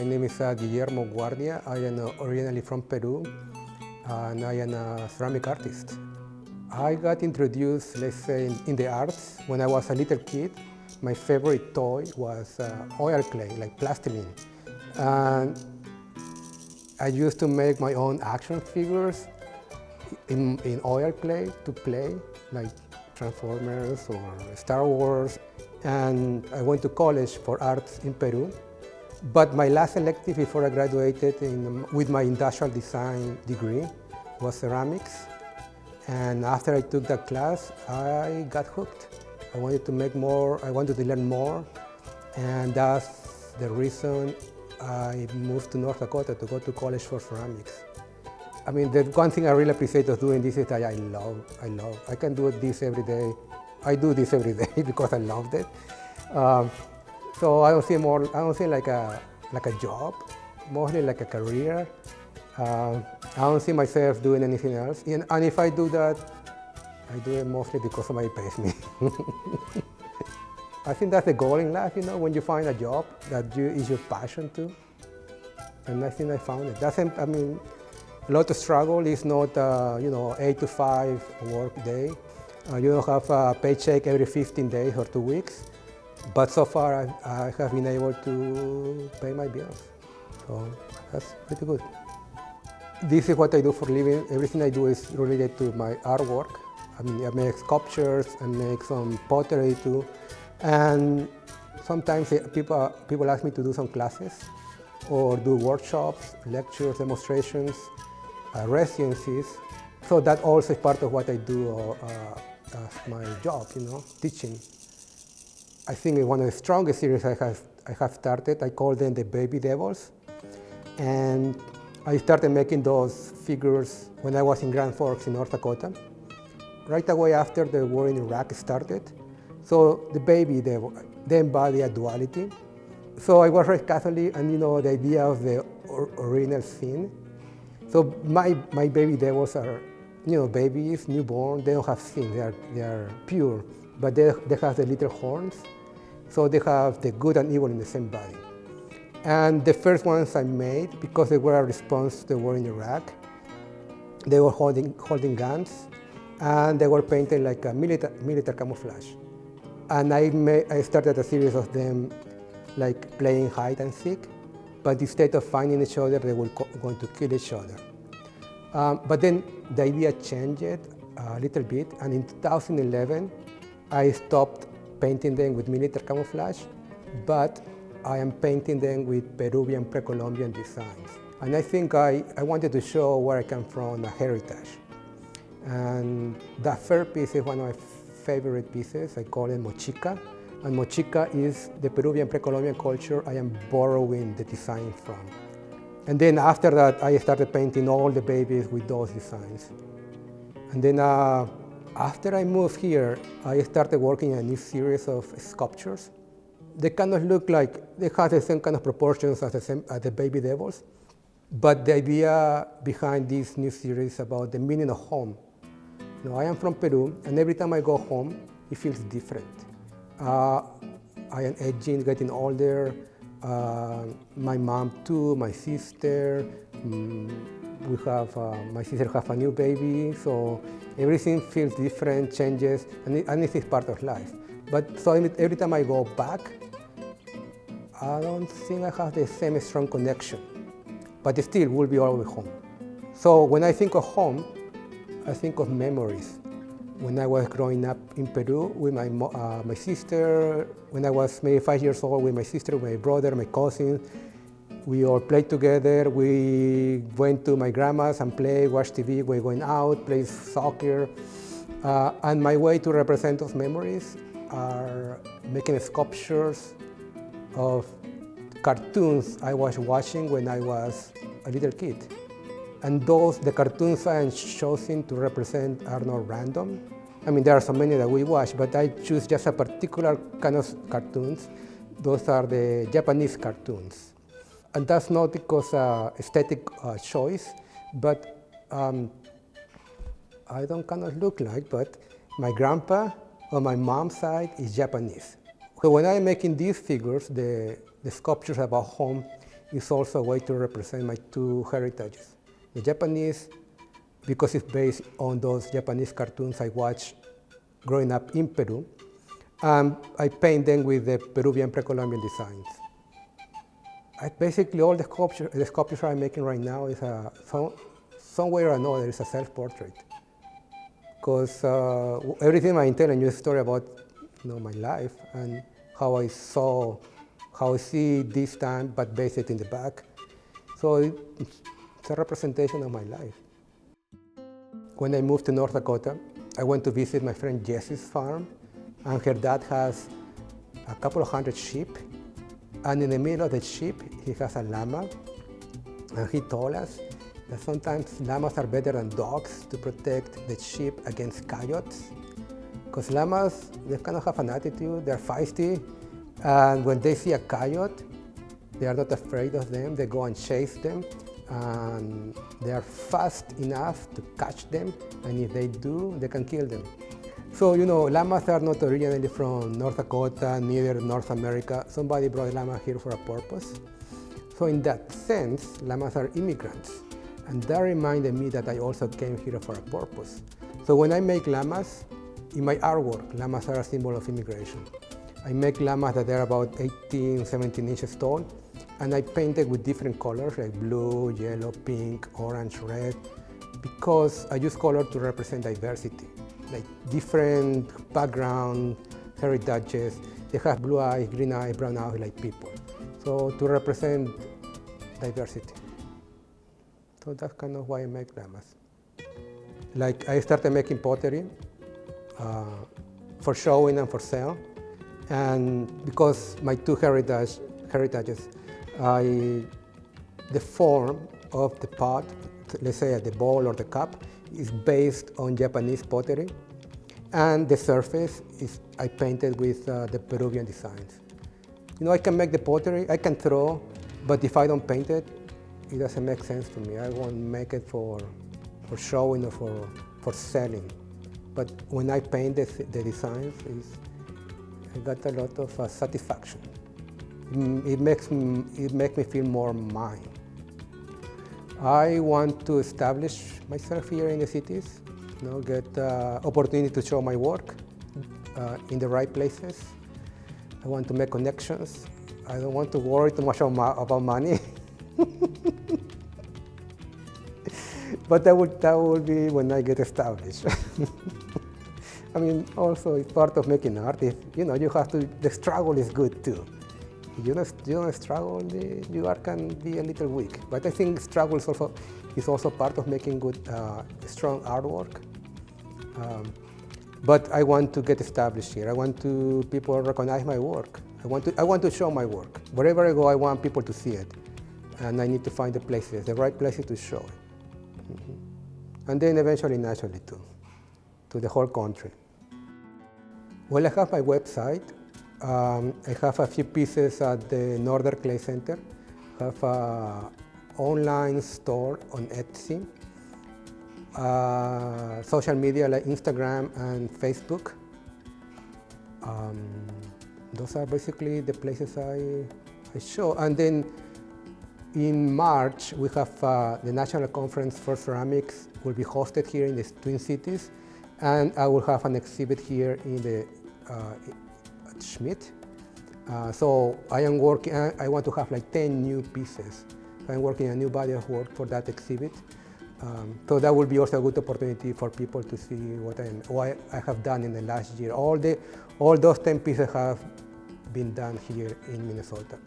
My name is Guillermo Guardia. I am originally from Peru, and I am a ceramic artist. I got introduced, let's say, in the arts when I was a little kid. My favorite toy was oil clay, like plastiline. And I used to make my own action figures in oil clay to play, like Transformers or Star Wars. And I went to college for arts in Peru. But my last elective before I graduated with my industrial design degree was ceramics. And after I took that class, I got hooked. I wanted to make more, I wanted to learn more. And that's the reason I moved to North Dakota to go to college for ceramics. I mean, the one thing I really appreciate of doing this is that I love. I can do this every day. I do this every day because I loved it. So I don't see like a job, mostly like a career. I don't see myself doing anything else. And if I do that, I do it mostly because somebody pays me. I think that's the goal in life, you know, when you find a job that is your passion too. And I think I found it. I mean, a lot of struggle is not, 8 to 5 work day. You don't have a paycheck every 15 days or 2 weeks. But so far, I have been able to pay my bills. So that's pretty good. This is what I do for a living. Everything I do is related to my artwork. I mean, I make sculptures, I make some pottery too. And sometimes people ask me to do some classes or do workshops, lectures, demonstrations, residencies. So that also is part of what I do as my job, you know, teaching. I think one of the strongest series I have started, I call them the Baby Devils. And I started making those figures when I was in Grand Forks in North Dakota, right away after the war in Iraq started. So the baby devil, they embody a duality. So I was raised Catholic, and you know, the idea of the original sin. So my baby devils are, you know, babies, newborn, they don't have sin, they are pure, but they have the little horns. So they have the good and evil in the same body. And the first ones I made, because they were a response to the war in Iraq, they were holding guns, and they were painted like a military camouflage. And I started a series of them like playing hide and seek, but instead of finding each other, they were going to kill each other. But then the idea changed a little bit, and in 2011, I stopped painting them with military camouflage, but I am painting them with Peruvian pre-Columbian designs. And I think I wanted to show where I come from, a heritage. And that third piece is one of my favorite pieces. I call it Mochica. And Mochica is the Peruvian pre-Columbian culture I am borrowing the design from. And then after that, I started painting all the babies with those designs. And then after I moved here, I started working on a new series of sculptures. They kind of look like, they have the same kind of proportions as the baby devils. But the idea behind this new series is about the meaning of home. You know, I am from Peru, and every time I go home, it feels different. I am aging, getting older. My mom too, my sister. My sister has a new baby, so everything feels different, changes, and this is part of life. But so every time I go back, I don't think I have the same strong connection. But still, we'll be always home. So when I think of home, I think of memories. When I was growing up in Peru with my sister, when I was maybe 5 years old with my sister, my brother, my cousins, we all played together. We went to my grandma's and played, watched TV, we were going out, played soccer. And my way to represent those memories are making sculptures of cartoons I was watching when I was a little kid. And the cartoons I am choosing to represent are not random. I mean, there are so many that we watch, but I choose just a particular kind of cartoons. Those are the Japanese cartoons. And that's not because aesthetic choice, but I don't kind of look like, but my grandpa on my mom's side is Japanese. So when I'm making these figures, the sculptures about home, is also a way to represent my two heritages. The Japanese, because it's based on those Japanese cartoons I watched growing up in Peru, I paint them with the Peruvian pre-Columbian designs. Basically, all the sculptures I'm making right now is some way or another is a self-portrait. Because everything I'm telling you is a story about my life and how I see this time, but based it in the back. So it's a representation of my life. When I moved to North Dakota, I went to visit my friend Jessie's farm, and her dad has a couple of hundred sheep. And in the middle of the sheep, he has a llama. And he told us that sometimes llamas are better than dogs to protect the sheep against coyotes. Because llamas, they kind of have an attitude, they're feisty. And when they see a coyote, they are not afraid of them. They go and chase them. And they are fast enough to catch them. And if they do, they can kill them. So, llamas are not originally from North Dakota, neither North America. Somebody brought llama here for a purpose. So in that sense, llamas are immigrants. And that reminded me that I also came here for a purpose. So when I make llamas, in my artwork, llamas are a symbol of immigration. I make llamas that are about 18, 17 inches tall, and I paint it with different colors like blue, yellow, pink, orange, red, because I use color to represent diversity, like different background, heritages. They have blue eyes, green eyes, brown eyes like people. So to represent diversity. So that's kind of why I make llamas. Like I started making pottery for showing and for sale. And because my two heritages, the form of the pot, let's say the bowl or the cup, is based on Japanese pottery. And the surface I painted with the Peruvian designs. I can make the pottery, I can throw, but if I don't paint it, it doesn't make sense to me. I won't make it for showing or for selling. But when I paint the designs, I got a lot of satisfaction. It makes me feel more mine. I want to establish myself here in the cities, get opportunity to show my work in the right places. I want to make connections. I don't want to worry too much about money. But that will be when I get established. I mean, also it's part of making art. You have to. The struggle is good too. If you don't struggle, your art can be a little weak. But I think struggle is also part of making good, strong artwork. But I want to get established here. I want people to recognize my work. I want to show my work. Wherever I go, I want people to see it. And I need to find the right places to show it. And then eventually nationally too, to the whole country. Well, I have my website. I have a few pieces at the Northern Clay Center. I have an online store on Etsy. Social media like Instagram and Facebook. Those are basically the places I show. And then in March, we have the National Conference for Ceramics will be hosted here in the Twin Cities. And I will have an exhibit here in at Schmidt. So I am working, I want to have like 10 new pieces. I'm working on a new body of work for that exhibit. So that will be also a good opportunity for people to see what I have done in the last year. All those 10 pieces have been done here in Minnesota.